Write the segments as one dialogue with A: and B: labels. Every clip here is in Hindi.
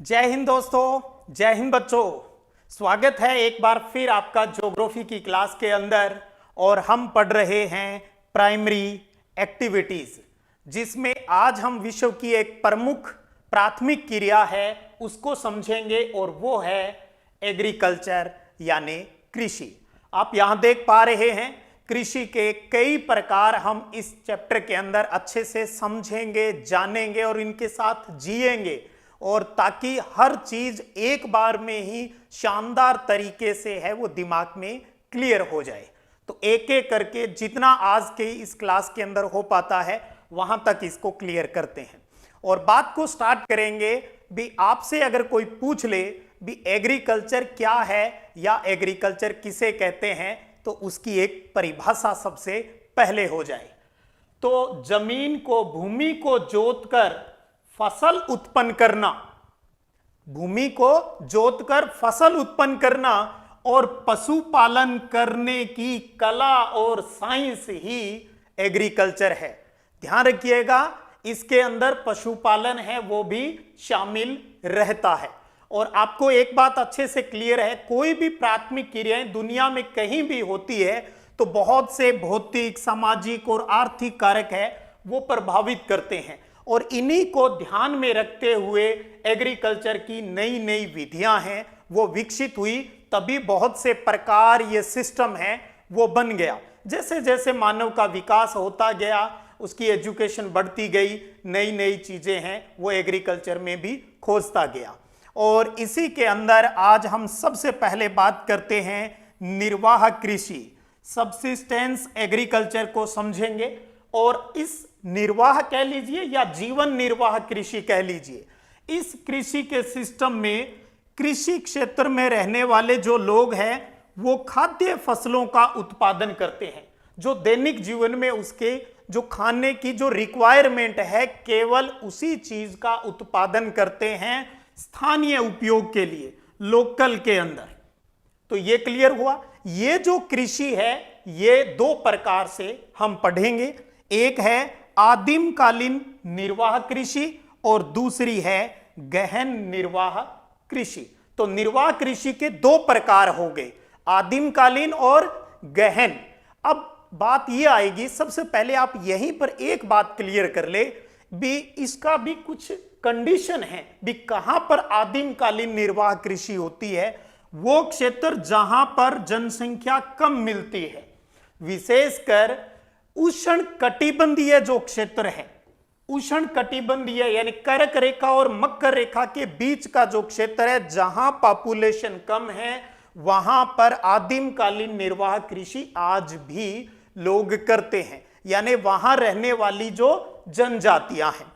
A: जय हिंद दोस्तों, जय हिंद बच्चों। स्वागत है एक बार फिर आपका ज्योग्राफी की क्लास के अंदर। और हम पढ़ रहे हैं प्राइमरी एक्टिविटीज, जिसमें आज हम विश्व की एक प्रमुख प्राथमिक क्रिया है उसको समझेंगे, और वो है एग्रीकल्चर यानी कृषि। आप यहां देख पा रहे हैं कृषि के कई प्रकार हम इस चैप्टर के अंदर अच्छे से समझेंगे, जानेंगे और इनके साथ जिएंगे, और ताकि हर चीज एक बार में ही शानदार तरीके से है वो दिमाग में क्लियर हो जाए। तो एक एक करके जितना आज के इस क्लास के अंदर हो पाता है वहां तक इसको क्लियर करते हैं और बात को स्टार्ट करेंगे। भी आपसे अगर कोई पूछ ले भी एग्रीकल्चर क्या है या एग्रीकल्चर किसे कहते हैं, तो उसकी एक परिभाषा सबसे पहले हो जाए। तो जमीन को, भूमि को जोतकर फसल उत्पन्न करना, भूमि को जोतकर फसल उत्पन्न करना और पशुपालन करने की कला और साइंस ही एग्रीकल्चर है। ध्यान रखिएगा, इसके अंदर पशुपालन है वो भी शामिल रहता है। और आपको एक बात अच्छे से क्लियर है, कोई भी प्राथमिक क्रियाएं दुनिया में कहीं भी होती है तो बहुत से भौतिक, सामाजिक और आर्थिक कारक है वो प्रभावित करते हैं, और इन्हीं को ध्यान में रखते हुए एग्रीकल्चर की नई नई विधियां हैं वो विकसित हुई, तभी बहुत से प्रकार ये सिस्टम है वो बन गया। जैसे जैसे मानव का विकास होता गया, उसकी एजुकेशन बढ़ती गई, नई नई चीजें हैं वो एग्रीकल्चर में भी खोजता गया। और इसी के अंदर आज हम सबसे पहले बात करते हैं निर्वाह कृषि, सबसिस्टेंस एग्रीकल्चर को समझेंगे। और इस निर्वाह कह लीजिए या जीवन निर्वाह कृषि कह लीजिए, इस कृषि के सिस्टम में कृषि क्षेत्र में रहने वाले जो लोग हैं वो खाद्य फसलों का उत्पादन करते हैं। जो दैनिक जीवन में उसके जो खाने की जो रिक्वायरमेंट है, केवल उसी चीज का उत्पादन करते हैं स्थानीय उपयोग के लिए, लोकल के अंदर। तो ये क्लियर हुआ। ये जो कृषि है ये दो प्रकार से हम पढ़ेंगे, एक है आदिमकालीन निर्वाह कृषि और दूसरी है गहन निर्वाह कृषि। तो निर्वाह कृषि के दो प्रकार हो गए, आदिमकालीन और गहन। अब बात यह आएगी, सबसे पहले आप यहीं पर एक बात क्लियर कर ले भी, इसका भी कुछ कंडीशन है भी। कहां पर आदिमकालीन निर्वाह कृषि होती है? वो क्षेत्र जहां पर जनसंख्या कम मिलती है, विशेषकर उष्ण कटिबंधीय जो क्षेत्र है, उष्ण कटिबंधीय यानी कर्क रेखा और मकर रेखा के बीच का जो क्षेत्र है, जहां पॉपुलेशन कम है, वहां पर आदिमकालीन निर्वाह कृषि आज भी लोग करते हैं, यानी वहां रहने वाली जो जनजातियां हैं।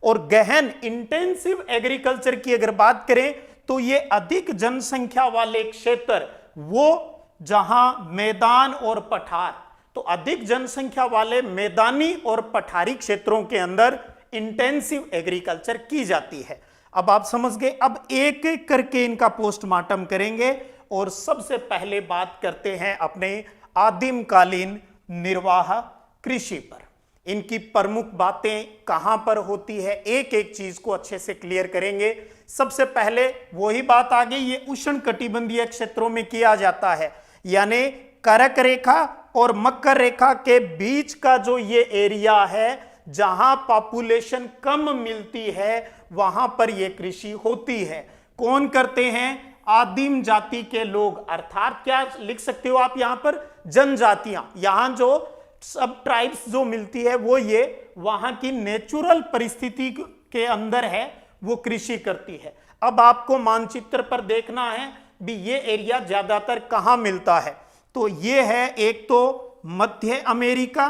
A: और गहन इंटेंसिव एग्रीकल्चर की अगर बात करें तो ये अधिक जनसंख्या वाले क्षेत्र, वो जहां मैदान और पठार, तो अधिक जनसंख्या वाले मैदानी और पठारी क्षेत्रों के अंदर इंटेंसिव एग्रीकल्चर की जाती है। अब आप समझ गए। अब एक एक करके इनका पोस्टमार्टम करेंगे और सबसे पहले बात करते हैं अपने आदिमकालीन निर्वाह कृषि पर। इनकी प्रमुख बातें कहां पर होती है, एक एक चीज को अच्छे से क्लियर करेंगे। सबसे पहले वही बात आ गई, ये उष्ण कटिबंधीय क्षेत्रों में किया जाता है, यानी कर्क रेखा और मकर रेखा के बीच का जो ये एरिया है जहां पॉपुलेशन कम मिलती है, वहां पर ये कृषि होती है। कौन करते हैं? आदिम जाति के लोग, अर्थात क्या लिख सकते हो आप यहां पर? जनजातियां। यहां जो सब ट्राइब्स जो मिलती है वो ये वहां की नेचुरल परिस्थिति के अंदर है वो कृषि करती है। अब आपको मानचित्र पर देखना है भी ये एरिया ज्यादातर कहां मिलता है। तो ये है एक तो मध्य अमेरिका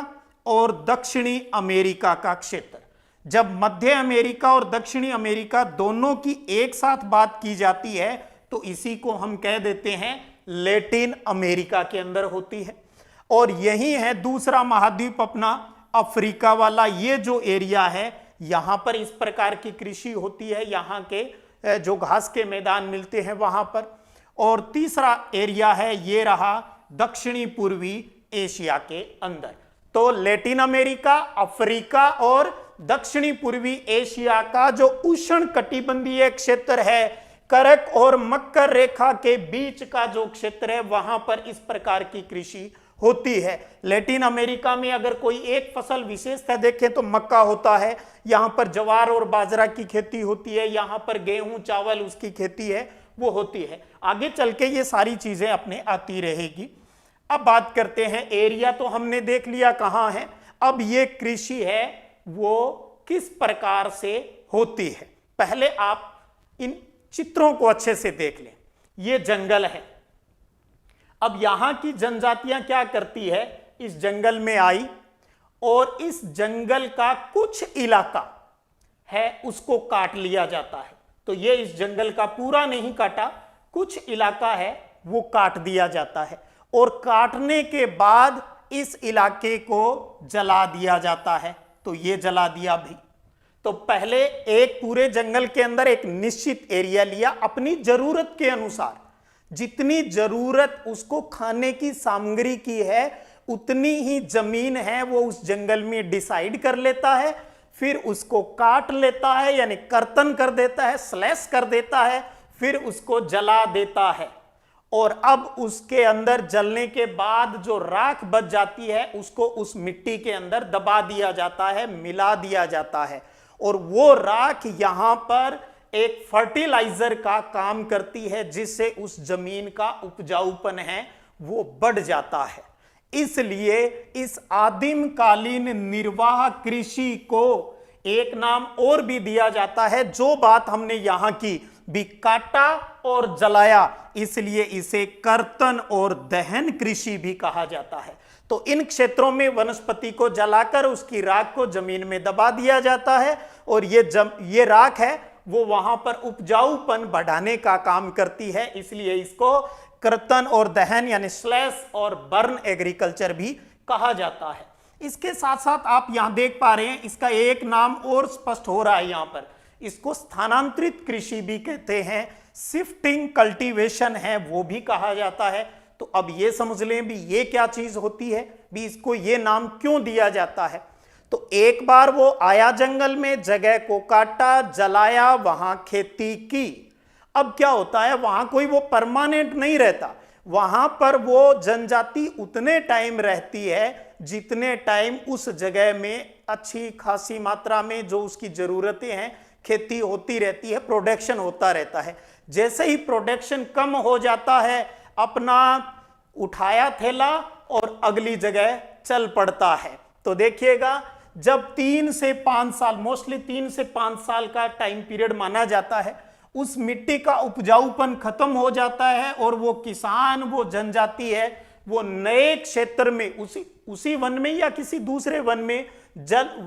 A: और दक्षिणी अमेरिका का क्षेत्र। जब मध्य अमेरिका और दक्षिणी अमेरिका दोनों की एक साथ बात की जाती है तो इसी को हम कह देते हैं लैटिन अमेरिका के अंदर होती है। और यही है दूसरा महाद्वीप अपना अफ्रीका वाला, ये जो एरिया है यहां पर इस प्रकार की कृषि होती है, यहां के जो घास के मैदान मिलते हैं वहां पर। और तीसरा एरिया है ये रहा दक्षिणी पूर्वी एशिया के अंदर। तो लैटिन अमेरिका, अफ्रीका और दक्षिणी पूर्वी एशिया का जो उष्ण कटिबंधीय क्षेत्र है, करक और मकर रेखा के बीच का जो क्षेत्र है, वहां पर इस प्रकार की कृषि होती है। लैटिन अमेरिका में अगर कोई एक फसल विशेषता देखें तो मक्का होता है, यहां पर ज्वार और बाजरा की खेती होती है, यहां पर गेहूं चावल उसकी खेती है वो होती है। आगे चल के ये सारी चीजें अपने आती रहेगी। अब बात करते हैं, एरिया तो हमने देख लिया कहाँ है, अब ये कृषि है वो किस प्रकार से होती है। पहले आप इन चित्रों को अच्छे से देख लें। ये जंगल है, अब यहां की जनजातियां क्या करती है, इस जंगल में आई और इस जंगल का कुछ इलाका है उसको काट लिया जाता है। तो ये इस जंगल का पूरा नहीं काटा, कुछ इलाका है वो काट दिया जाता है और काटने के बाद इस इलाके को जला दिया जाता है। तो ये जला दिया भी। तो पहले एक पूरे जंगल के अंदर एक निश्चित एरिया लिया, अपनी जरूरत के अनुसार जितनी जरूरत उसको खाने की सामग्री की है उतनी ही जमीन है वो उस जंगल में डिसाइड कर लेता है, फिर उसको काट लेता है, यानी कर्तन कर देता है, स्लैश कर देता है, फिर उसको जला देता है। और अब उसके अंदर जलने के बाद जो राख बच जाती है उसको उस मिट्टी के अंदर दबा दिया जाता है, मिला दिया जाता है, और वो राख यहां पर एक फर्टिलाइजर का काम करती है, जिससे उस जमीन का उपजाऊपन है वो बढ़ जाता है। इसलिए इस आदिम कालीन निर्वाह कृषि को एक नाम और भी दिया जाता है। जो बात हमने यहां की भी काटा और जलाया, इसलिए इसे कर्तन और दहन कृषि भी कहा जाता है। तो इन क्षेत्रों में वनस्पति को जलाकर उसकी राख को जमीन में दबा दिया जाता है और ये राख है वो वहां पर उपजाऊपन बढ़ाने का काम करती है, इसलिए इसको कर्तन और दहन यानी स्लैश और बर्न एग्रीकल्चर भी कहा जाता है। इसके साथ साथ आप यहां देख पा रहे हैं, इसका एक नाम और स्पष्ट हो रहा है यहां पर, इसको स्थानांतरित कृषि भी कहते हैं, शिफ्टिंग कल्टीवेशन है वो भी कहा जाता है। तो अब ये समझ लें भी ये क्या चीज होती है, भी इसको ये नाम क्यों दिया जाता है। तो एक बार वो आया जंगल में, जगह को काटा, जलाया, वहां खेती की। अब क्या होता है, वहां कोई वो परमानेंट नहीं रहता, वहां पर वो जनजाति उतने टाइम रहती है जितने टाइम उस जगह में अच्छी खासी मात्रा में जो उसकी जरूरतें हैं खेती होती रहती है, प्रोडक्शन होता रहता है। जैसे ही प्रोडक्शन कम हो जाता है, अपना उठाया थैला और अगली जगह चल पड़ता है। तो देखिएगा, जब 3 से 5 साल, मोस्टली 3 से 5 साल का टाइम पीरियड माना जाता है, उस मिट्टी का उपजाऊपन खत्म हो जाता है और वो किसान, वो जनजाति है, वो नए क्षेत्र में उसी वन में या किसी दूसरे वन में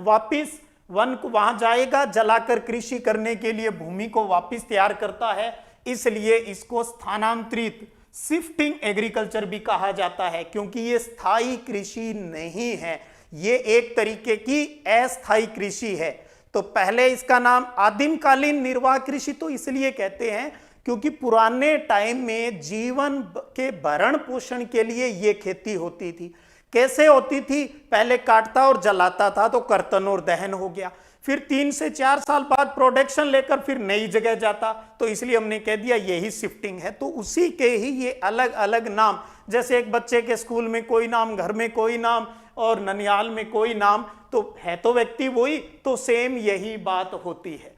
A: वापिस वन को वहां जाएगा, जलाकर कृषि करने के लिए भूमि को वापिस तैयार करता है। इसलिए इसको स्थानांतरित शिफ्टिंग एग्रीकल्चर भी कहा जाता है, क्योंकि ये स्थायी कृषि नहीं है, ये एक तरीके की अस्थायी कृषि है। तो पहले इसका नाम आदिमकालीन निर्वाह कृषि तो इसलिए कहते हैं क्योंकि पुराने टाइम में जीवन के भरण पोषण के लिए ये खेती होती थी। कैसे होती थी, पहले काटता और जलाता था तो कर्तन और दहन हो गया, फिर 3 से 4 साल बाद प्रोडक्शन लेकर फिर नई जगह जाता, तो इसलिए हमने कह दिया यही शिफ्टिंग है। तो उसी के ही ये अलग अलग नाम, जैसे एक बच्चे के स्कूल में कोई नाम, घर में कोई नाम और ननिहाल में कोई नाम, तो है तो व्यक्ति वही, तो सेम यही बात होती है।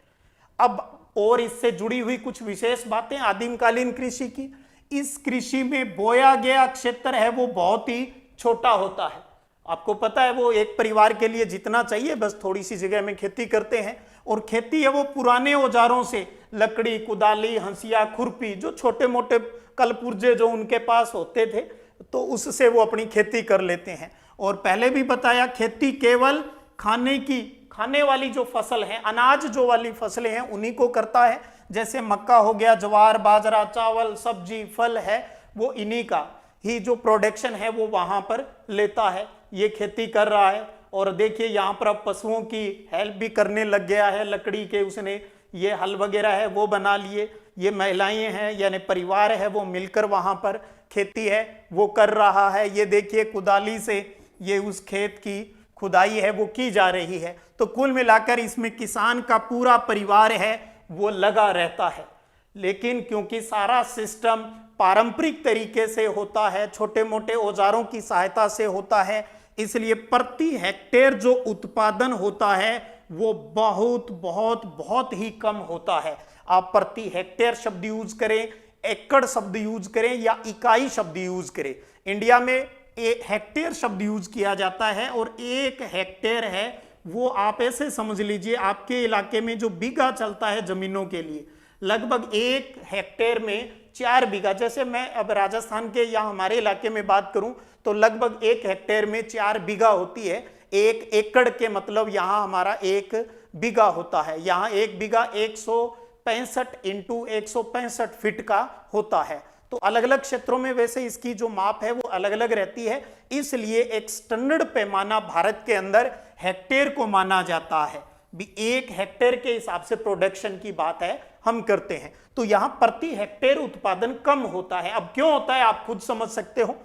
A: अब और इससे जुड़ी हुई कुछ विशेष बातें आदिमकालीन कृषि की, इस कृषि में बोया गया क्षेत्र है वो बहुत ही छोटा होता है। आपको पता है वो एक परिवार के लिए जितना चाहिए बस थोड़ी सी जगह में खेती करते हैं, और खेती है वो पुराने औजारों से, लकड़ी, कुदाली, हंसिया, खुरपी, जो छोटे मोटे कलपुर्जे जो उनके पास होते थे, तो उससे वो अपनी खेती कर लेते हैं। और पहले भी बताया, खेती केवल खाने वाली जो फसल है, अनाज जो वाली फसलें हैं उन्हीं को करता है। जैसे मक्का हो गया, ज्वार, बाजरा, चावल, सब्जी, फल है, वो इन्हीं का ही जो प्रोडक्शन है वो वहां पर लेता है, ये खेती कर रहा है। और देखिए यहाँ पर अब पशुओं की हेल्प भी करने लग गया है, लकड़ी के उसने ये हल वगैरह है वो बना लिए, ये महिलाएं हैं यानी परिवार है वो मिलकर वहां पर खेती है वो कर रहा है। ये देखिए कुदाली से ये उस खेत की खुदाई है वो की जा रही है। तो कुल मिलाकर इसमें किसान का पूरा परिवार है वो लगा रहता है। लेकिन क्योंकि सारा सिस्टम पारंपरिक तरीके से होता है, छोटे मोटे औजारों की सहायता से होता है, इसलिए प्रति हेक्टेयर जो उत्पादन होता है वो बहुत बहुत बहुत ही कम होता है। आप प्रति हेक्टेयर शब्द यूज करें, एकड़ शब्द यूज करें या इकाई शब्द यूज करें, इंडिया में हेक्टेयर शब्द यूज किया जाता है। और एक हेक्टेयर है वो आप ऐसे समझ लीजिए, आपके इलाके में जो बीघा चलता है जमीनों के लिए, लगभग एक हेक्टेयर में 4 बीघा, जैसे मैं अब राजस्थान के या हमारे इलाके में बात करूं तो लगभग एक हेक्टेयर में 4 बीघा होती है। एक एकड़ के मतलब यहां हमारा एक बीघा होता है। यहां एक बीघा 165 इंटू 165 फीट का होता है। तो अलग अलग क्षेत्रों में वैसे इसकी जो माप है वो अलग अलग रहती है, इसलिए एक स्टैंडर्ड पैमाना भारत के अंदर हेक्टेयर को माना जाता है। भी एक हेक्टेयर के हिसाब से प्रोडक्शन की बात है हम करते हैं। तो यहां प्रति हेक्टेयर उत्पादन कम होता है। अब क्यों होता है आप खुद समझ सकते हो।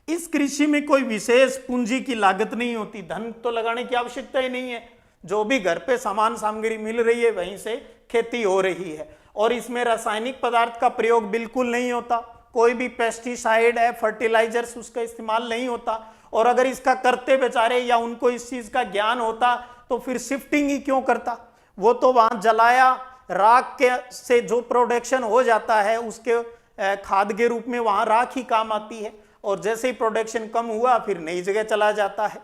A: इस कृषि में कोई विशेष पूंजी की लागत नहीं होती, धन तो लगाने की आवश्यकता ही नहीं है। जो भी घर पे सामान सामग्री मिल रही है वहीं से खेती हो रही है। और इसमें रासायनिक पदार्थ का प्रयोग बिल्कुल नहीं होता, कोई भी पेस्टिसाइड है, फर्टिलाइजर्स, उसका इस्तेमाल नहीं होता। और अगर इसका करते बेचारे या उनको इस चीज का ज्ञान होता तो फिर शिफ्टिंग ही क्यों करता। वो तो वहां जलाया, राख के से जो प्रोडक्शन हो जाता है उसके खाद के रूप में वहां राख ही काम आती है। और जैसे ही प्रोडक्शन कम हुआ फिर नई जगह चला जाता है।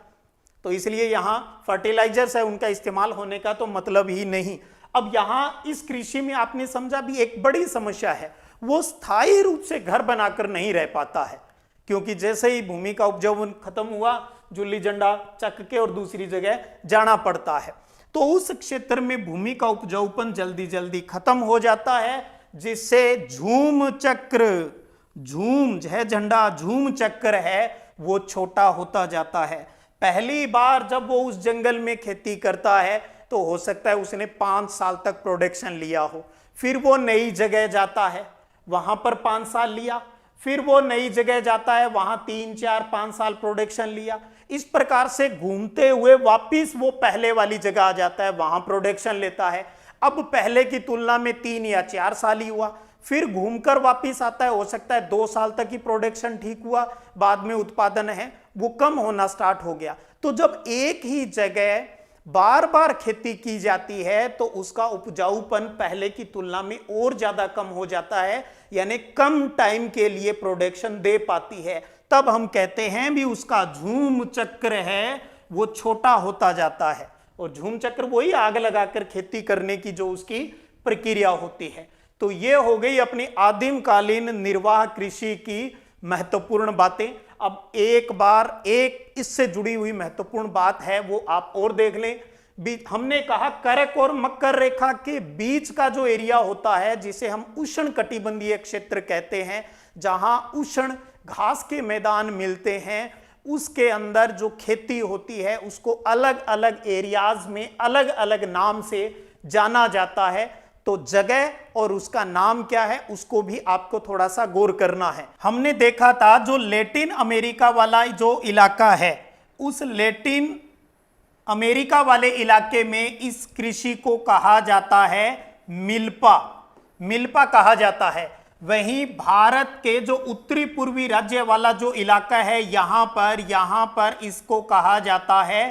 A: तो इसलिए यहाँ फर्टिलाइजर्स है उनका इस्तेमाल होने का तो मतलब ही नहीं। अब यहाँ इस कृषि में आपने समझा भी एक बड़ी समस्या है, वो स्थायी रूप से घर बनाकर नहीं रह पाता है। क्योंकि जैसे ही भूमि का उपजाऊपन खत्म हुआ, जुल्ली झंडा चक के और दूसरी जगह जाना पड़ता है। तो उस क्षेत्र में भूमि का उपजाऊपन जल्दी जल्दी खत्म हो जाता है, जिससे झूम चक्र, झूम है झंडा, झूम चक्र है वो छोटा होता जाता है। पहली बार जब वो उस जंगल में खेती करता है तो हो सकता है उसने 5 साल तक प्रोडक्शन लिया हो, फिर वो नई जगह जाता है, वहां पर 5 साल लिया, फिर वो नई जगह जाता है, वहां 3, 4, 5 साल प्रोडक्शन लिया। इस प्रकार से घूमते हुए वापिस वो पहले वाली जगह आ जाता है, वहां प्रोडक्शन लेता है। अब पहले की तुलना में 3 या 4 साल ही हुआ, फिर घूमकर वापिस आता है, हो सकता है 2 साल तक ही प्रोडक्शन ठीक हुआ, बाद में उत्पादन है वो कम होना स्टार्ट हो गया। तो जब एक ही जगह बार बार खेती की जाती है तो उसका उपजाऊपन पहले की तुलना में और ज्यादा कम हो जाता है, यानी कम टाइम के लिए प्रोडक्शन दे पाती है। तब हम कहते हैं भी उसका झूम चक्र है वो छोटा होता जाता है। और झूम चक्र वही आग लगाकर खेती करने की जो उसकी प्रक्रिया होती है। तो ये हो गई अपनी आदिम कालीन निर्वाह कृषि की महत्वपूर्ण बातें। अब एक बार एक इससे जुड़ी हुई महत्वपूर्ण बात है वो आप और देख लें। हमने कहा करक और मकर रेखा के बीच का जो एरिया होता है जिसे हम उष्ण कटिबंधीय क्षेत्र कहते हैं, जहां उष्ण घास के मैदान मिलते हैं, उसके अंदर जो खेती होती है उसको अलग अलग एरियाज में अलग अलग नाम से जाना जाता है। तो जगह और उसका नाम क्या है उसको भी आपको थोड़ा सा गौर करना है। हमने देखा था जो लैटिन अमेरिका वाला जो इलाका है, उस लैटिन अमेरिका वाले इलाके में इस कृषि को कहा जाता है मिल्पा, मिल्पा कहा जाता है। वहीं भारत के जो उत्तरी पूर्वी राज्य वाला जो इलाका है यहां पर इसको कहा जाता है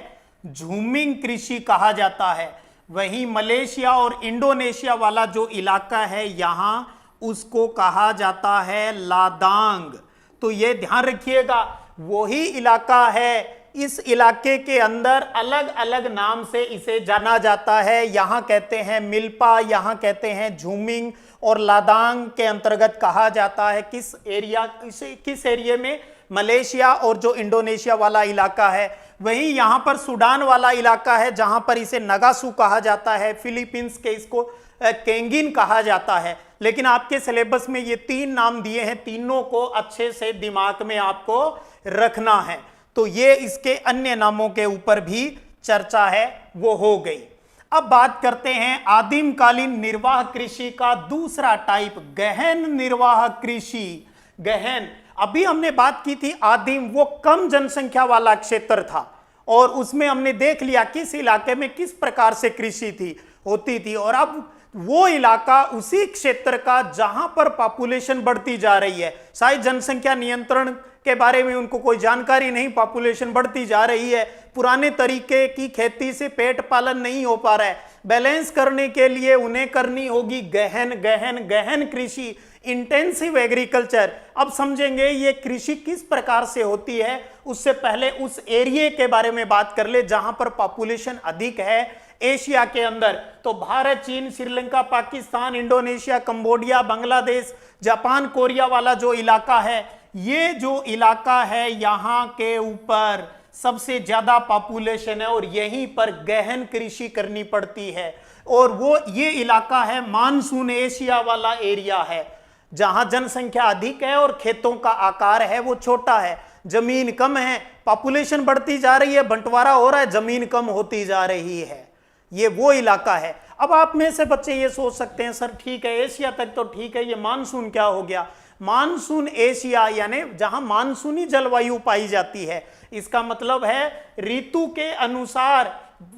A: झूमिंग कृषि कहा जाता है। वहीं मलेशिया और इंडोनेशिया वाला जो इलाका है यहां उसको कहा जाता है लादांग। तो ये ध्यान रखिएगा वही इलाका है, इस इलाके के अंदर अलग अलग नाम से इसे जाना जाता है। यहां कहते हैं मिल्पा, यहां कहते हैं झूमिंग, और लादांग के अंतर्गत कहा जाता है किस एरिया में, मलेशिया और जो इंडोनेशिया वाला इलाका है। वहीं यहां पर सूडान वाला इलाका है जहां पर इसे नगासू कहा जाता है, फिलीपींस के इसको केंगिन कहा जाता है। लेकिन आपके सिलेबस में ये 3 नाम दिए हैं, तीनों को अच्छे से दिमाग में आपको रखना है। तो ये इसके अन्य नामों के ऊपर भी चर्चा है वो हो गई। अब बात करते हैं आदिम कालीन निर्वाह कृषि का दूसरा टाइप, गहन निर्वाह कृषि। गहन, अभी हमने बात की थी आदिम, वो कम जनसंख्या वाला क्षेत्र था, और उसमें हमने देख लिया किस इलाके में किस प्रकार से कृषि थी होती थी। और अब वो इलाका उसी क्षेत्र का जहां पर पॉपुलेशन बढ़ती जा रही है, शायद जनसंख्या नियंत्रण के बारे में उनको कोई जानकारी नहीं, पॉपुलेशन बढ़ती जा रही है, पुराने तरीके की खेती से पेट पालन नहीं हो पा रहा है, बैलेंस करने के लिए उन्हें करनी होगी गहन गहन गहन कृषि, इंटेंसिव एग्रीकल्चर। अब समझेंगे ये कृषि किस प्रकार से होती है। उससे पहले उस एरिया के बारे में बात कर ले जहां पर पॉपुलेशन अधिक है एशिया के अंदर। तो भारत, चीन, Sri Lanka, Pakistan, Indonesia, Cambodia, Bangladesh, Japan, Korea वाला जो इलाका है, ये जो इलाका है यहाँ के ऊपर सबसे ज्यादा पॉपुलेशन है और यहीं पर गहन कृषि करनी पड़ती है। और वो ये इलाका है मानसून एशिया वाला एरिया है जहां जनसंख्या अधिक है और खेतों का आकार है वो छोटा है, जमीन कम है, पॉपुलेशन बढ़ती जा रही है, बंटवारा हो रहा है, जमीन कम होती जा रही है। ये वो इलाका है। अब आप में से बच्चे ये सोच सकते हैं सर ठीक है एशिया तक तो ठीक है, ये मानसून क्या हो गया। मानसून एशिया यानी जहां मानसूनी जलवायु पाई जाती है, इसका मतलब है ऋतु के अनुसार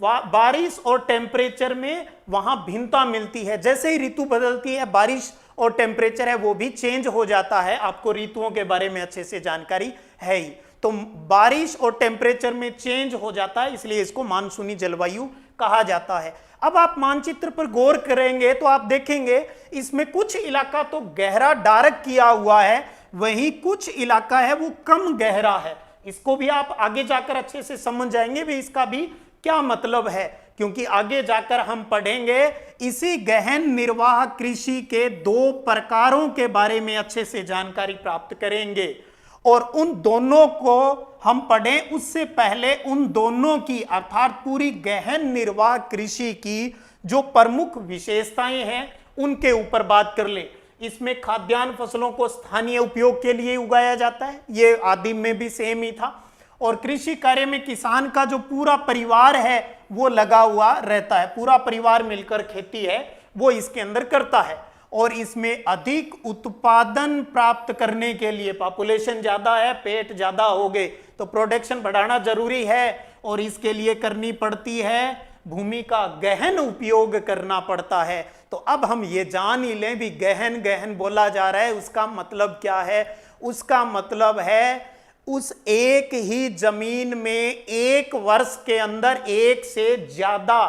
A: बारिश और टेम्परेचर में वहां भिन्नता मिलती है। जैसे ही ऋतु बदलती है बारिश और टेम्परेचर है वो भी चेंज हो जाता है। आपको ऋतुओं के बारे में अच्छे से जानकारी है ही, तो बारिश और टेम्परेचर में चेंज हो जाता है, इसलिए इसको मानसूनी जलवायु कहा जाता है। अब आप मानचित्र पर गौर करेंगे तो आप देखेंगे इसमें कुछ इलाका तो गहरा डार्क किया हुआ है, वहीं कुछ इलाका है वो कम गहरा है। इसको भी आप आगे जाकर अच्छे से समझ जाएंगे भी इसका भी क्या मतलब है, क्योंकि आगे जाकर हम पढ़ेंगे इसी गहन निर्वाह कृषि के दो प्रकारों के बारे में अच्छे से जानकारी प्राप्त करेंगे। और उन दोनों को हम पढ़ें उससे पहले उन दोनों की अर्थात पूरी गहन निर्वाह कृषि की जो प्रमुख विशेषताएं हैं उनके ऊपर बात कर ले। इसमें खाद्यान्न फसलों को स्थानीय उपयोग के लिए उगाया जाता है, ये आदिम में भी सेम ही था। और कृषि कार्य में किसान का जो पूरा परिवार है वो लगा हुआ रहता है, पूरा परिवार मिलकर खेती है वो इसके अंदर करता है। और इसमें अधिक उत्पादन प्राप्त करने के लिए पॉपुलेशन ज्यादा है, पेट ज्यादा हो गए तो प्रोडक्शन बढ़ाना जरूरी है और इसके लिए करनी पड़ती है भूमि का गहन उपयोग करना पड़ता है। तो अब हम ये जान ही लें भी गहन गहन बोला जा रहा है उसका मतलब क्या है। उसका मतलब है उस एक ही जमीन में एक वर्ष के अंदर एक से ज्यादा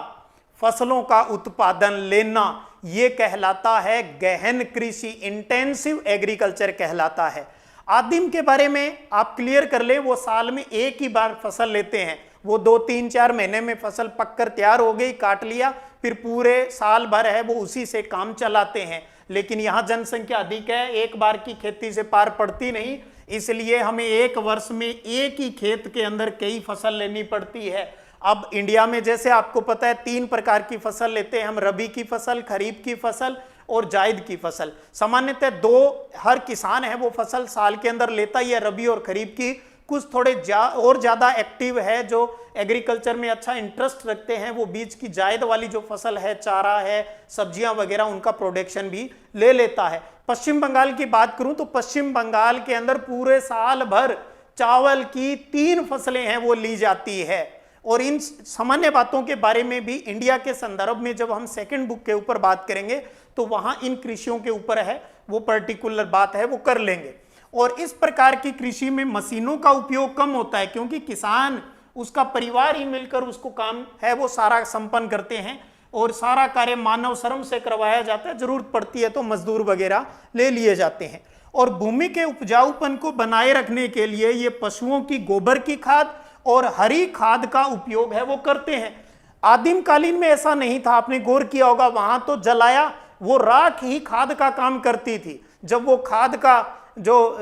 A: फसलों का उत्पादन लेना, ये कहलाता है गहन कृषि, इंटेंसिव एग्रीकल्चर कहलाता है। आदिम के बारे में आप क्लियर कर ले, वो साल में एक ही बार फसल लेते हैं, वो 2-3-4 महीने में फसल पककर तैयार हो गई, काट लिया, फिर पूरे साल भर है वो उसी से काम चलाते हैं। लेकिन यहाँ जनसंख्या अधिक है, एक बार की खेती से पार पड़ती नहीं, इसलिए हमें एक वर्ष में एक ही खेत के अंदर कई फसल लेनी पड़ती है। अब इंडिया में जैसे आपको पता है 3 प्रकार की फसल लेते हैं हम, रबी की फसल, खरीफ की फसल और जायद की फसल। सामान्यतः 2 हर किसान है वो फसल साल के अंदर लेता ही है, रबी और खरीफ की। कुछ थोड़े और ज़्यादा एक्टिव है जो एग्रीकल्चर में अच्छा इंटरेस्ट रखते हैं, वो बीच की जायद वाली जो फसल है, चारा है, सब्जियां वगैरह, उनका प्रोडक्शन भी ले लेता है। पश्चिम बंगाल की बात करूं तो पश्चिम बंगाल के अंदर पूरे साल भर चावल की 3 फसलें हैं वो ली जाती है। और इन सामान्य बातों के बारे में भी इंडिया के संदर्भ में जब हम सेकंड बुक के ऊपर बात करेंगे तो वहां इन कृषियों के ऊपर है वो पर्टिकुलर बात है वो कर लेंगे। और इस प्रकार की कृषि में मशीनों का उपयोग कम होता है क्योंकि किसान उसका परिवार ही मिलकर उसको काम है वो सारा संपन्न करते हैं और सारा कार्य मानव श्रम से करवाया जाता है। जरूरत पड़ती है तो मजदूर वगैरह ले लिए जाते हैं। और भूमि के उपजाऊपन को बनाए रखने के लिए ये पशुओं की गोबर की खाद और हरी खाद का उपयोग है वो करते हैं। आदिम कालीन में ऐसा नहीं था, आपने गौर किया होगा, वहां तो जलाया वो राख ही खाद का काम करती थी। जब वो खाद का जो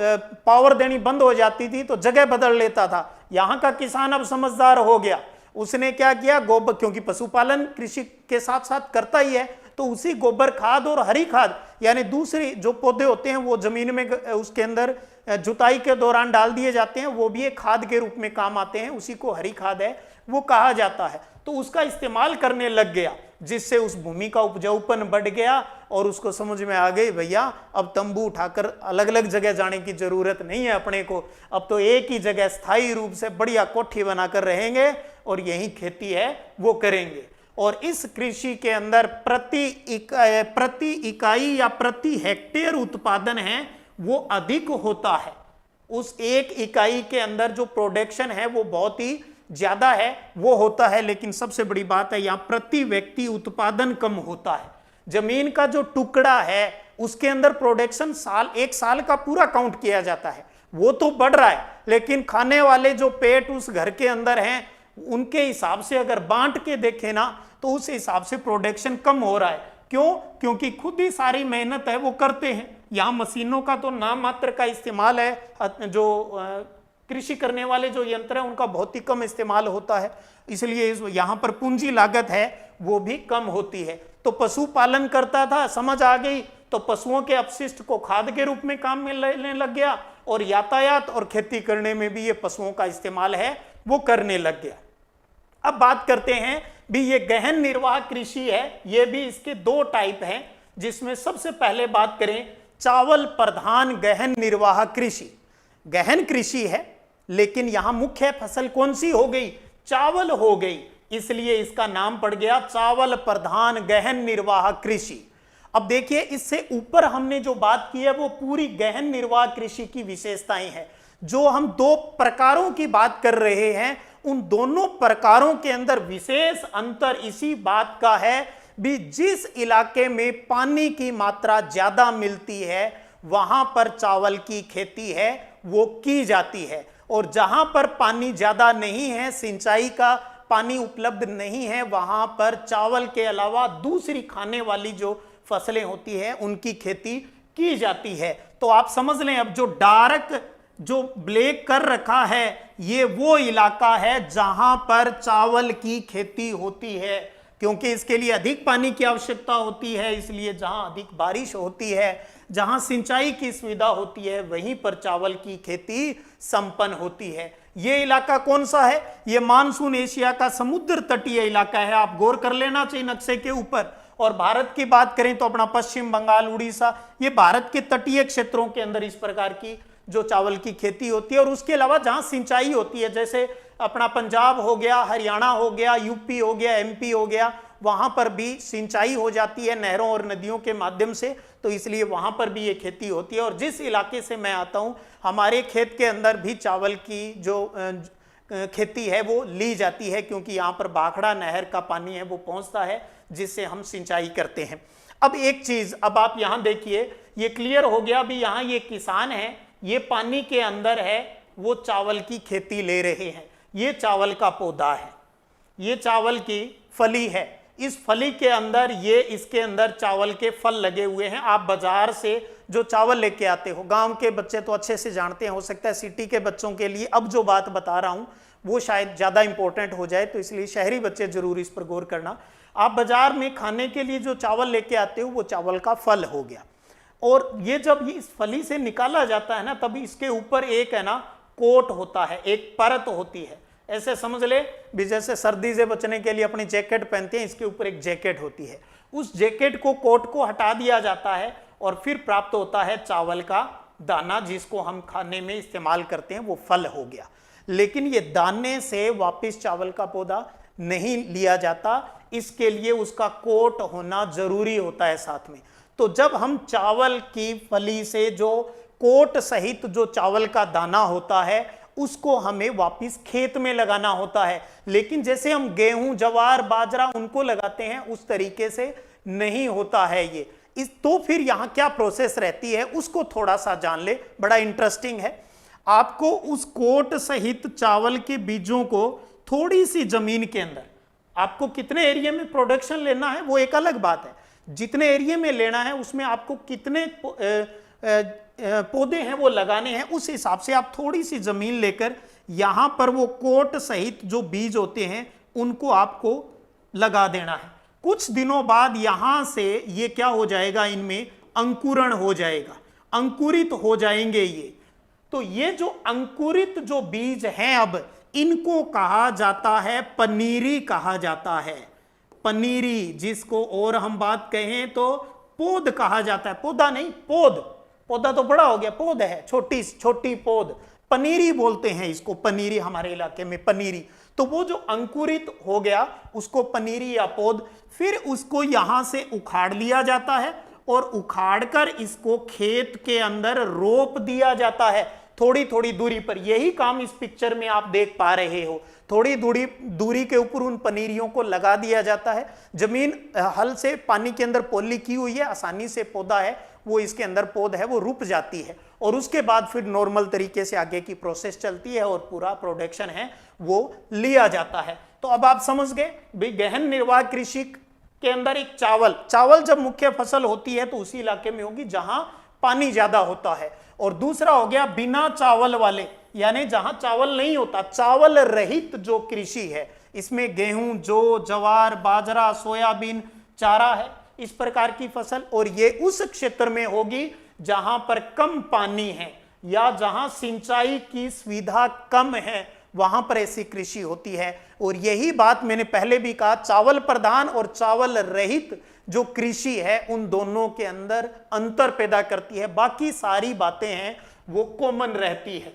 A: पावर देनी बंद हो जाती थी तो जगह बदल लेता था। यहाँ का किसान अब समझदार हो गया, उसने क्या किया, गोबर, क्योंकि पशुपालन कृषि के साथ साथ करता ही है, तो उसी गोबर खाद और हरी खाद यानी दूसरी जो पौधे होते हैं वो जमीन में उसके अंदर जुताई के दौरान डाल दिए जाते हैं, वो भी एक खाद के रूप में काम आते हैं, उसी को हरी खाद है वो कहा जाता है। तो उसका इस्तेमाल करने लग गया। जिससे उस भूमि का उपजाऊपन बढ़ गया और उसको समझ में आ गई भैया अब तंबू उठाकर अलग अलग जगह जाने की जरूरत नहीं है अपने को, अब तो एक ही जगह स्थायी रूप से बढ़िया कोठी बनाकर रहेंगे और यही खेती है वो करेंगे। और इस कृषि के अंदर प्रति इकाई या प्रति हेक्टेयर उत्पादन है वो अधिक होता है, उस एक इकाई के अंदर जो प्रोडक्शन है वो बहुत ही ज्यादा है वो होता है। लेकिन सबसे बड़ी बात है यहां प्रति व्यक्ति उत्पादन कम होता है। जमीन का जो टुकड़ा है उसके अंदर प्रोडक्शन एक साल का पूरा काउंट किया जाता है, वो तो बढ़ रहा है, लेकिन खाने वाले जो पेट उस घर के अंदर हैं उनके हिसाब से अगर बांट के देखें ना तो उस हिसाब से प्रोडक्शन कम हो रहा है। क्यों? क्योंकि खुद ही सारी मेहनत है वो करते हैं। यहाँ मशीनों का तो नाम मात्र का इस्तेमाल है, जो कृषि करने वाले जो यंत्र हैं उनका बहुत ही कम इस्तेमाल होता है, इसलिए यहाँ पर पूंजी लागत है वो भी कम होती है। तो पशुपालन करता था, समझ आ गई, तो पशुओं के अपशिष्ट को खाद के रूप में काम में लेने लग गया और यातायात और खेती करने में भी ये पशुओं का इस्तेमाल है वो करने लग गया। अब बात करते हैं भी ये गहन निर्वाह कृषि है, ये भी इसके दो टाइप हैं, जिसमें सबसे पहले बात करें चावल प्रधान गहन निर्वाह कृषि। गहन कृषि है लेकिन यहां मुख्य फसल कौन सी हो गई? चावल हो गई, इसलिए इसका नाम पड़ गया चावल प्रधान गहन निर्वाह कृषि। अब देखिए इससे ऊपर हमने जो बात की है वो पूरी गहन निर्वाह कृषि की विशेषताएं हैं। जो हम दो प्रकारों की बात कर रहे हैं उन दोनों प्रकारों के अंदर विशेष अंतर इसी बात का है भी जिस इलाके में पानी की मात्रा ज्यादा मिलती है वहां पर चावल की खेती है वो की जाती है, और जहां पर पानी ज्यादा नहीं है, सिंचाई का पानी उपलब्ध नहीं है, वहां पर चावल के अलावा दूसरी खाने वाली जो फसलें होती है उनकी खेती की जाती है। तो आप समझ लें अब जो डार्क जो ब्लैक कर रखा है ये वो इलाका है जहां पर चावल की खेती होती है, क्योंकि इसके लिए अधिक पानी की आवश्यकता होती है, इसलिए जहां अधिक बारिश होती है, जहां सिंचाई की सुविधा होती है, वहीं पर चावल की खेती संपन्न होती है। ये इलाका कौन सा है? ये मानसून एशिया का समुद्र तटीय इलाका है, आप गौर कर लेना चाहिए नक्शे के ऊपर। और भारत की बात करें तो अपना पश्चिम बंगाल, उड़ीसा, ये भारत के तटीय क्षेत्रों के अंदर इस प्रकार की जो चावल की खेती होती है। और उसके अलावा जहां सिंचाई होती है, जैसे अपना पंजाब हो गया, हरियाणा हो गया, यूपी हो गया, एमपी हो गया, वहां पर भी सिंचाई हो जाती है नहरों और नदियों के माध्यम से, तो इसलिए वहां पर भी ये खेती होती है। और जिस इलाके से मैं आता हूं हमारे खेत के अंदर भी चावल की जो खेती है वो ली जाती है, क्योंकि यहाँ पर भाखड़ा नहर का पानी है वो पहुंचता है जिससे हम सिंचाई करते हैं। अब एक चीज अब आप यहाँ देखिए, ये क्लियर हो गया भी यहाँ ये किसान है, ये पानी के अंदर है, वो चावल की खेती ले रहे हैं। ये चावल का पौधा है, ये चावल की फली है, इस फली के अंदर ये इसके अंदर चावल के फल लगे हुए हैं। आप बाजार से जो चावल लेके आते हो, गांव के बच्चे तो अच्छे से जानते हैं, हो सकता है सिटी के बच्चों के लिए अब जो बात बता रहा हूं वो शायद ज्यादा इंपॉर्टेंट हो जाए, तो इसलिए शहरी बच्चे जरूर इस पर गौर करना। आप बाजार में खाने के लिए जो चावल लेके आते हो वो चावल का फल हो गया, और ये जब ये इस फली से निकाला जाता है ना तभी इसके ऊपर एक है ना कोट होता है, एक परत होती है। ऐसे समझ ले भी जैसे सर्दी से बचने के लिए अपनी जैकेट पहनते हैं, इसके ऊपर एक जैकेट होती है, उस जैकेट को कोट को हटा दिया जाता है और फिर प्राप्त होता है चावल का दाना, जिसको हम खाने में इस्तेमाल करते हैं, वो फल हो गया। लेकिन ये दाने से वापस चावल का पौधा नहीं लिया जाता, इसके लिए उसका कोट होना जरूरी होता है साथ में। तो जब हम चावल की फली से जो कोट सहित जो चावल का दाना होता है उसको हमें वापस खेत में लगाना होता है, लेकिन जैसे हम गेहूं, जवार, बाजरा उनको लगाते हैं उस तरीके से नहीं होता है ये। तो फिर यहाँ क्या प्रोसेस रहती है उसको थोड़ा सा जान ले, बड़ा इंटरेस्टिंग है। आपको उस कोट सहित चावल के बीजों को थोड़ी सी जमीन के अंदर, आपको कितने एरिया में प्रोडक्शन लेना है वो एक अलग बात है, जितने एरिया में लेना है उसमें आपको कितने पौधे हैं वो लगाने हैं, उस हिसाब से आप थोड़ी सी जमीन लेकर यहां पर वो कोट सहित जो बीज होते हैं उनको आपको लगा देना है। कुछ दिनों बाद यहां से ये क्या हो जाएगा, इनमें अंकुरण हो जाएगा, अंकुरित हो जाएंगे ये। तो ये जो अंकुरित जो बीज हैं अब इनको कहा जाता है पनीरी कहा जाता है। पनीरी, जिसको और हम बात कहें तो पौध कहा जाता है, पौधा नहीं पौध, पौधा तो बड़ा हो गया, पौध है छोटी छोटी पौध, पनीरी बोलते हैं इसको, पनीरी हमारे इलाके में पनीरी। तो वो जो अंकुरित हो गया उसको पनीरी या पौध, फिर उसको यहां से उखाड़ लिया जाता है और उखाड़कर इसको खेत के अंदर रोप दिया जाता है थोड़ी थोड़ी दूरी पर। यही काम इस पिक्चर में आप देख पा रहे हो, थोड़ी दूरी के ऊपर उन पनीरियों को लगा दिया जाता है। जमीन हल से पानी के अंदर पोली की हुई है, आसानी से पौधा है वो इसके अंदर पौध है वो रुप जाती है और उसके बाद फिर नॉर्मल तरीके से आगे की प्रोसेस चलती है और पूरा प्रोडक्शन है वो लिया जाता है। तो अब आप समझ गए भाई गहन निर्वाह कृषि के अंदर एक चावल जब मुख्य फसल होती है तो उसी इलाके में होगी जहां पानी ज्यादा होता है, और दूसरा हो गया बिना चावल वाले, यानी जहां चावल नहीं होता, चावल रहित जो कृषि है, इसमें गेहूं, जौ, जवार, बाजरा, सोयाबीन, चारा है, इस प्रकार की फसल। और ये उस क्षेत्र में होगी जहां पर कम पानी है या जहां सिंचाई की सुविधा कम है, वहां पर ऐसी कृषि होती है। और यही बात मैंने पहले भी कहा, चावल प्रधान और चावल रहित जो कृषि है उन दोनों के अंदर अंतर पैदा करती है, बाकी सारी बातें हैं वो कॉमन रहती है।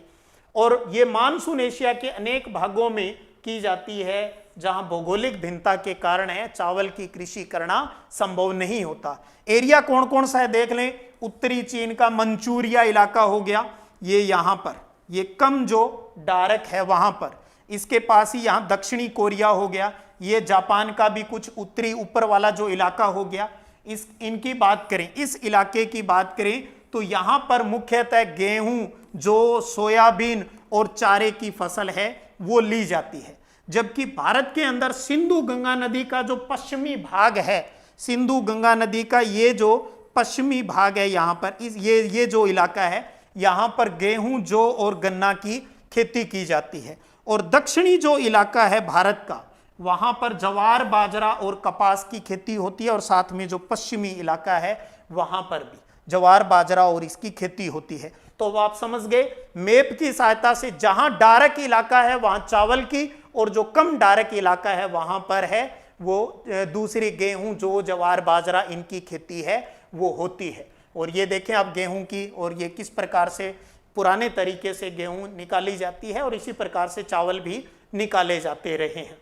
A: और ये मानसून एशिया के अनेक भागों में की जाती है जहां भौगोलिक भिन्नता के कारण है चावल की कृषि करना संभव नहीं होता। एरिया कौन कौन सा है देख लें, उत्तरी चीन का मंचूरिया इलाका हो गया, ये यहां पर, ये कम जो डार्क है वहां पर, इसके पास ही यहां दक्षिणी कोरिया हो गया, ये जापान का भी कुछ उत्तरी ऊपर वाला जो इलाका हो गया। इनकी बात करें, इस इलाके की बात करें तो यहां पर मुख्यतः गेहूं, जौ, सोयाबीन और चारे की फसल है वो ली जाती है। जबकि भारत के अंदर सिंधु गंगा नदी का जो पश्चिमी भाग है, सिंधु गंगा नदी का ये जो पश्चिमी भाग है यहाँ पर, ये जो इलाका है यहाँ पर गेहूं, जौ और गन्ना की खेती की जाती है। और दक्षिणी जो इलाका है भारत का, वहां पर जवार, बाजरा और कपास की खेती होती है, और साथ में जो पश्चिमी इलाका है वहां पर भी जवार, बाजरा और इसकी खेती होती है। तो आप समझ गए, मैप की सहायता से जहां डार्क इलाका है वहां चावल की, और जो कम डार्क इलाका है वहां पर है वो दूसरी गेहूं, जौ, जवार, बाजरा इनकी खेती है वो होती है। और ये देखें आप गेहूं की, और ये किस प्रकार से पुराने तरीके से गेहूं निकाली जाती है और इसी प्रकार से चावल भी निकाले जाते रहे हैं।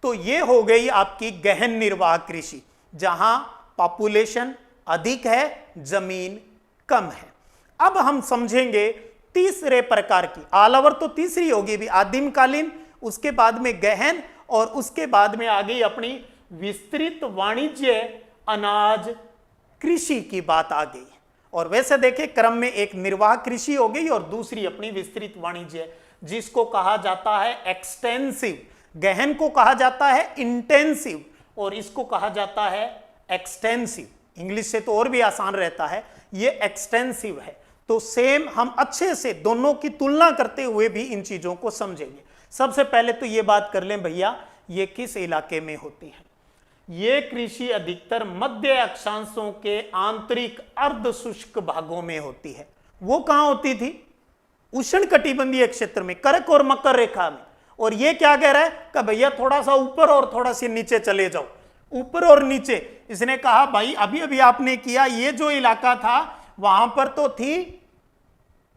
A: तो ये हो गई आपकी गहन निर्वाह कृषि, जहां पॉपुलेशन अधिक है, जमीन कम है। अब हम समझेंगे तीसरे प्रकार की, ऑल ओवर तो तीसरी होगी भी, आदिमकालीन, उसके बाद में गहन, और उसके बाद में आ गई अपनी विस्तृत वाणिज्य अनाज कृषि की बात आ गई। और वैसे देखें क्रम में एक निर्वाह कृषि हो गई और दूसरी अपनी विस्तृत वाणिज्य, जिसको कहा जाता है एक्सटेंसिव। गहन को कहा जाता है इंटेंसिव और इसको कहा जाता है एक्सटेंसिव। इंग्लिश से तो और भी आसान रहता है, ये एक्सटेंसिव है। तो सेम हम अच्छे से दोनों की तुलना करते हुए भी इन चीजों को समझेंगे। सबसे पहले तो ये बात कर लें भैया, ये किस इलाके में होती है। ये कृषि अधिकतर मध्य अक्षांशों के आंतरिक अर्ध शुष्क भागों में होती है। वो कहां होती थी? उष्ण कटिबंधीय क्षेत्र में, कर्क और मकर रेखा में। और ये क्या कह रहा है कि भैया थोड़ा सा ऊपर और थोड़ा सा नीचे चले जाओ, ऊपर और नीचे। इसने कहा भाई अभी अभी आपने किया, ये जो इलाका था वहां पर तो थी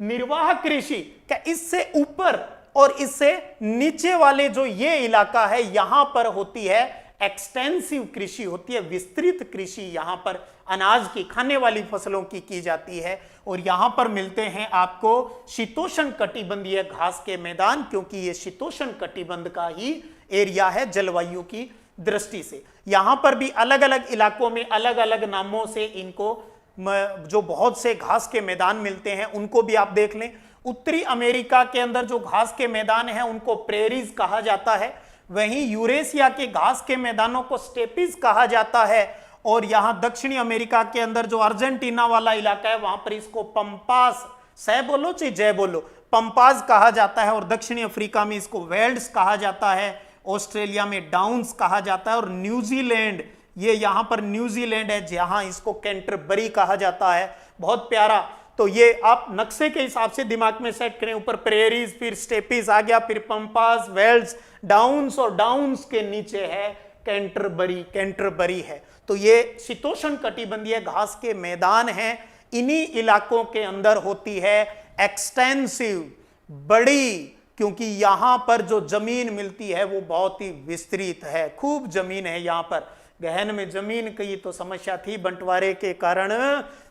A: निर्वाह कृषि, क्या इससे ऊपर और इससे नीचे वाले जो ये इलाका है यहां पर होती है एक्सटेंसिव कृषि, होती है विस्तृत कृषि। यहां पर अनाज की, खाने वाली फसलों की जाती है। और यहां पर मिलते हैं आपको शीतोष्ण कटिबंधीय घास के मैदान, क्योंकि ये शीतोष्ण कटिबंध का ही एरिया है जलवायु की दृष्टि से। यहां पर भी अलग अलग इलाकों में अलग अलग नामों से इनको जो बहुत से घास के मैदान मिलते हैं उनको भी आप देख लें। उत्तरी अमेरिका के अंदर जो घास के मैदान है उनको प्रेरीज कहा जाता है, वहीं यूरेशिया के घास के मैदानों को स्टेपीज कहा जाता है। और यहां दक्षिणी अमेरिका के अंदर जो अर्जेंटीना वाला इलाका है वहां पर इसको पंपास, सह बोलो चाहे जय बोलो, पंपास कहा जाता है। और दक्षिणी अफ्रीका में इसको वेल्ड्स कहा जाता है, ऑस्ट्रेलिया में डाउन्स कहा जाता है, और न्यूजीलैंड, ये यहां पर न्यूजीलैंड है जहां इसको कैंटरबरी कहा जाता है। बहुत प्यारा। तो ये आप नक्शे के हिसाब से दिमाग में सेट करें, ऊपर प्रेरीज, फिर स्टेपीज आ गया, फिर पंपास, वेल्ड्स, डाउन्स, और डाउन्स के नीचे है कैंटरबरी है। तो ये शीतोष्ण कटिबंधीय घास के मैदान हैं, इन्हीं इलाकों के अंदर होती है एक्सटेंसिव, बड़ी, क्योंकि यहां पर जो जमीन मिलती है वो बहुत ही विस्तृत है, खूब जमीन है यहां पर। गहन में जमीन की तो समस्या थी, बंटवारे के कारण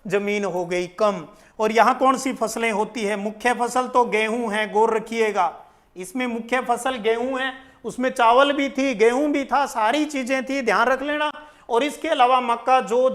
A: जमीन हो गई कम। और यहां कौन सी फसलें होती है? मुख्य फसल तो गेहूं है, गौर रखिएगा, इसमें मुख्य फसल गेहूं है, उसमें चावल भी थी, गेहूं भी था, सारी चीजें थी, ध्यान रख लेना। और इसके अलावा मक्का, जो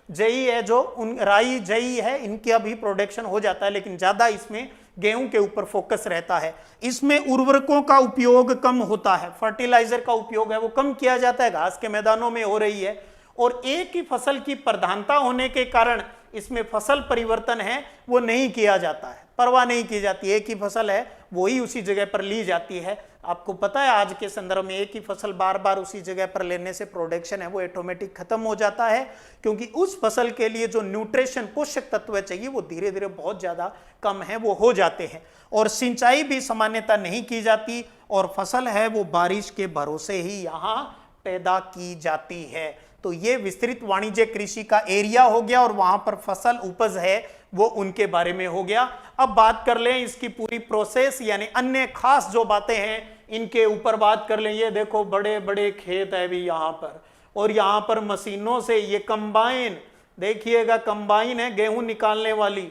A: जई है, जो राई जई है, इनका भी प्रोडक्शन हो जाता है, लेकिन ज्यादा इसमें गेहूं के ऊपर फोकस रहता है। इसमें उर्वरकों का उपयोग कम होता है, फर्टिलाइजर का उपयोग है वो कम किया जाता है, घास के मैदानों में हो रही है। और एक ही फसल की प्रधानता होने के कारण इसमें फसल परिवर्तन है वो नहीं किया जाता है, परवाह नहीं की जाती, एक ही फसल है वो ही उसी जगह पर ली जाती है। आपको पता है आज के संदर्भ में एक ही फसल बार बार उसी जगह पर लेने से प्रोडक्शन है वो ऑटोमेटिक खत्म हो जाता है, क्योंकि उस फसल के लिए जो न्यूट्रिशन, पोषक तत्व चाहिए वो धीरे धीरे बहुत ज्यादा कम है, वो हो जाते हैं। और सिंचाई भी सामान्यतः नहीं की जाती, और फसल है वो बारिश के भरोसे ही यहाँ पैदा की जाती है। तो ये विस्तृत वाणिज्य कृषि का एरिया हो गया, और वहां पर फसल उपज है वो उनके बारे में हो गया। अब बात कर लें इसकी पूरी प्रोसेस, यानी अन्य खास जो बातें हैं इनके ऊपर बात कर लें। ये देखो बड़े बड़े खेत है भी यहाँ पर, और यहाँ पर मशीनों से, ये कंबाइन देखिएगा, कंबाइन है गेहूं निकालने वाली,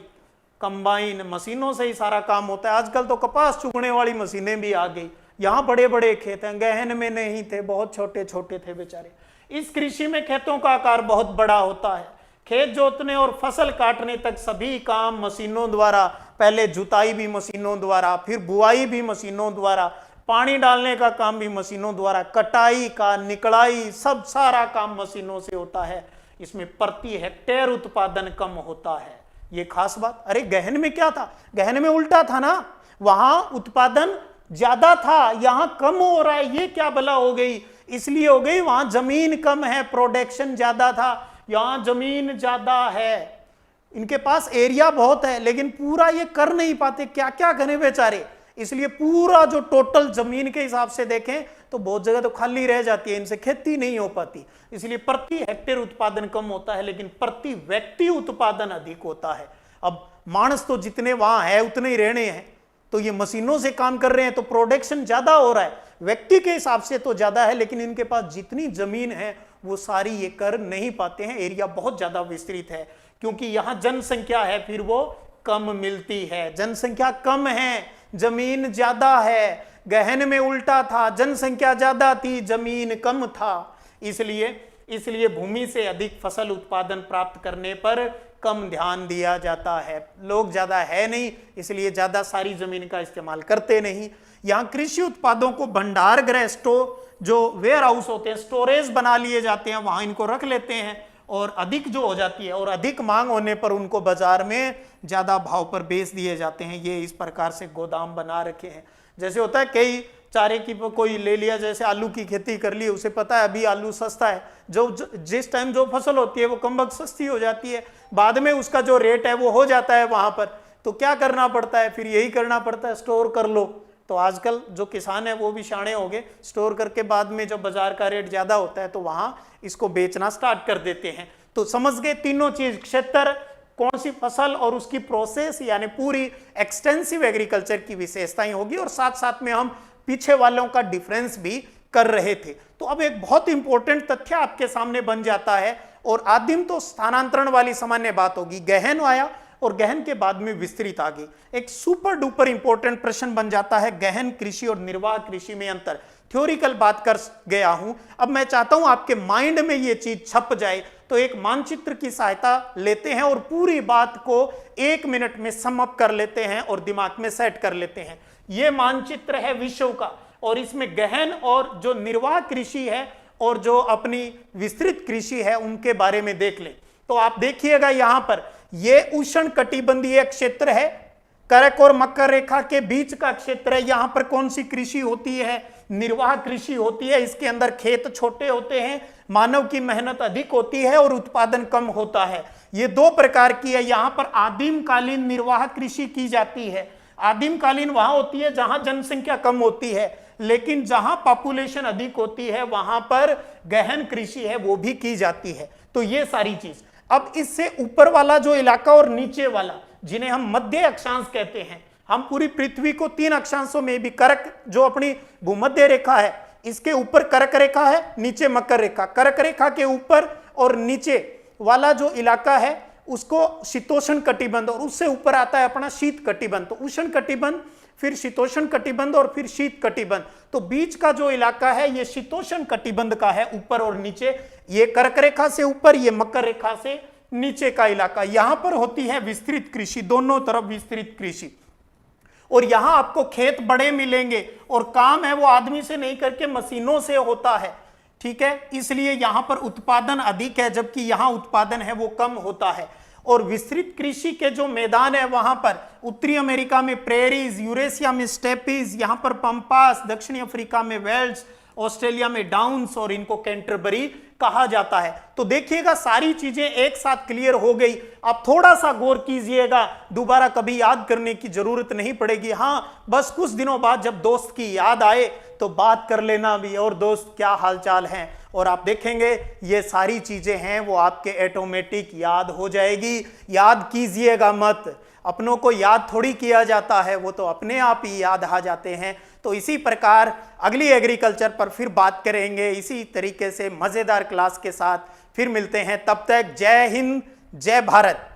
A: कंबाइन मशीनों से ही सारा काम होता है। आजकल तो कपास चुगने वाली मशीनें भी आ गई। यहाँ बड़े बड़े खेत हैं, गहन में नहीं थे, बहुत छोटे छोटे थे बेचारे। इस कृषि में खेतों का आकार बहुत बड़ा होता है, खेत जोतने और फसल काटने तक सभी काम मशीनों द्वारा, पहले जुताई भी मशीनों द्वारा, फिर बुआई भी मशीनों द्वारा, पानी डालने का काम भी मशीनों द्वारा, कटाई का, निकड़ाई, सब सारा काम मशीनों से होता है। इसमें प्रति हेक्टेयर उत्पादन कम होता है, ये खास बात। अरे गहन में क्या था? गहन में उल्टा था ना, वहां उत्पादन ज्यादा था, यहां कम हो रहा है। ये क्या भला हो गई? इसलिए हो गई वहां जमीन कम है, प्रोडक्शन ज्यादा था, यहां जमीन ज्यादा है, इनके पास एरिया बहुत है लेकिन पूरा ये कर नहीं पाते, क्या क्या करें बेचारे। इसलिए पूरा जो टोटल जमीन के हिसाब से देखें तो बहुत जगह तो खाली रह जाती है, इनसे खेती नहीं हो पाती। इसलिए प्रति हेक्टेयर उत्पादन कम होता है, लेकिन प्रति व्यक्ति उत्पादन अधिक होता है। अब मानस तो जितने वहां है उतने ही रहने हैं, तो ये मशीनों से काम कर रहे हैं तो प्रोडक्शन ज्यादा हो रहा है, व्यक्ति के हिसाब से तो ज्यादा है, लेकिन इनके पास जितनी जमीन है वो सारी ये कर नहीं पाते हैं। एरिया बहुत ज्यादा विस्तृत है, क्योंकि यहां जनसंख्या है फिर वो कम मिलती है। जनसंख्या कम है, जमीन ज्यादा है। गहन में उल्टा था, जनसंख्या ज्यादा थी, जमीन कम था। इसलिए भूमि से अधिक फसल उत्पादन प्राप्त करने पर कम ध्यान दिया जाता है। लोग ज्यादा है नहीं, इसलिए ज्यादा सारी जमीन का इस्तेमाल करते नहीं। यहाँ कृषि उत्पादों को भंडार गृह, जो वेयर हाउस होते हैं, स्टोरेज बना लिए जाते हैं, वहां इनको रख लेते हैं, और अधिक जो हो जाती है और अधिक मांग होने पर उनको बाजार में ज्यादा भाव पर बेच दिए जाते हैं। ये इस प्रकार से गोदाम बना रखे हैं। जैसे होता है कई चारे की कोई ले लिया, जैसे आलू की खेती कर ली, उसे पता है अभी आलू सस्ता है, जिस टाइम जो फसल होती है वो कम वक्त सस्ती हो जाती है, बाद में उसका जो रेट है वो हो जाता है वहां पर, तो क्या करना पड़ता है? फिर यही करना पड़ता है, स्टोर कर लो। तो आजकल जो किसान है वो भी शाणे हो गए, स्टोर करके बाद में जब बाजार का रेट ज्यादा होता है तो वहां इसको बेचना स्टार्ट कर देते हैं। तो समझ गए तीनों चीज, क्षेत्र, कौन सी फसल और उसकी प्रोसेस, यानी पूरी एक्सटेंसिव एग्रीकल्चर की विशेषताएं होगी, और साथ साथ में हम पीछे वालों का डिफरेंस भी कर रहे थे। तो अब एक बहुत इंपॉर्टेंट तथ्य आपके सामने बन जाता है, और आदिम तो स्थानांतरण वाली सामान्य बात होगी, गहन आया और गहन के बाद में विस्तृत आ गई। एक सुपर डुपर इंपॉर्टेंट प्रश्न बन जाता है, गहन कृषि और निर्वाह कृषि में अंतर। थ्योरिकल बात कर गया हूं, अब मैं चाहता हूं आपके माइंड में ये चीज छप जाए, तो एक मानचित्र की सहायता लेते हैं और पूरी बात को 1 मिनट में सम अप कर लेते हैं और दिमाग में सेट कर लेते हैं। ये मानचित्र है विश्व का, और इसमें गहन और जो निर्वाह कृषि है और जो अपनी विस्तृत कृषि है उनके बारे में देख ले। तो आप देखिएगा यहां पर ये उष्ण कटिबंधीय क्षेत्र है, करक और मकर रेखा के बीच का क्षेत्र है। यहां पर कौन सी कृषि होती है? निर्वाह कृषि होती है। इसके अंदर खेत छोटे होते हैं, मानव की मेहनत अधिक होती है और उत्पादन कम होता है। ये 2 प्रकार की है। यहां पर आदिम कालीन निर्वाह कृषि की जाती है। आदिम कालीन वहां होती है जहां जनसंख्या कम होती है, लेकिन जहां पॉपुलेशन अधिक होती है वहां पर गहन कृषि है वो भी की जाती है। तो ये सारी चीज। अब इससे ऊपर वाला जो इलाका और नीचे वाला, जिन्हें हम मध्य अक्षांश कहते हैं, हम पूरी पृथ्वी को 3 अक्षांशों में भी, कर्क जो अपनी भूमध्य रेखा है, इसके ऊपर कर्क रेखा है, नीचे मकर रेखा। कर्क रेखा के ऊपर और नीचे वाला जो इलाका है उसको शीतोष्ण कटिबंध, और उससे ऊपर आता है अपना शीत कटिबंध। तो उष्ण कटिबंध, फिर शीतोष्ण कटिबंध और फिर शीत कटिबंध। तो बीच का जो इलाका है ये शीतोष्ण कटिबंध का है, ऊपर और नीचे। ये कर्क रेखा से ऊपर, ये मकर रेखा से नीचे का इलाका। यहां पर होती है विस्तृत कृषि, दोनों तरफ विस्तृत कृषि। और यहां आपको खेत बड़े मिलेंगे और काम है वो आदमी से नहीं करके मशीनों से होता है, ठीक है। इसलिए यहां पर उत्पादन अधिक है, जबकि यहां उत्पादन है वो कम होता है। और विस्तृत कृषि के जो मैदान है वहां पर उत्तरी अमेरिका में प्रेरीज, यूरेशिया में स्टेपीज, यहां पर पंपास, दक्षिणी अफ्रीका में वेल्ड्स, ऑस्ट्रेलिया में डाउन्स, और इनको कैंटरबरी कहा जाता है। तो देखिएगा सारी चीजें एक साथ क्लियर हो गई। आप थोड़ा सा गौर कीजिएगा, दोबारा कभी याद करने की जरूरत नहीं पड़ेगी। हाँ, बस कुछ दिनों बाद जब दोस्त की याद आए तो बात कर लेना भी, और दोस्त क्या हालचाल है, और आप देखेंगे ये सारी चीजें हैं वो आपके ऑटोमेटिक याद हो जाएगी। याद कीजिएगा मत, अपनों को याद थोड़ी किया जाता है, वो तो अपने आप ही याद आ जाते हैं। तो इसी प्रकार अगली एग्रीकल्चर पर फिर बात करेंगे इसी तरीके से मजेदार क्लास के साथ। फिर मिलते हैं, तब तक जय हिंद, जय भारत।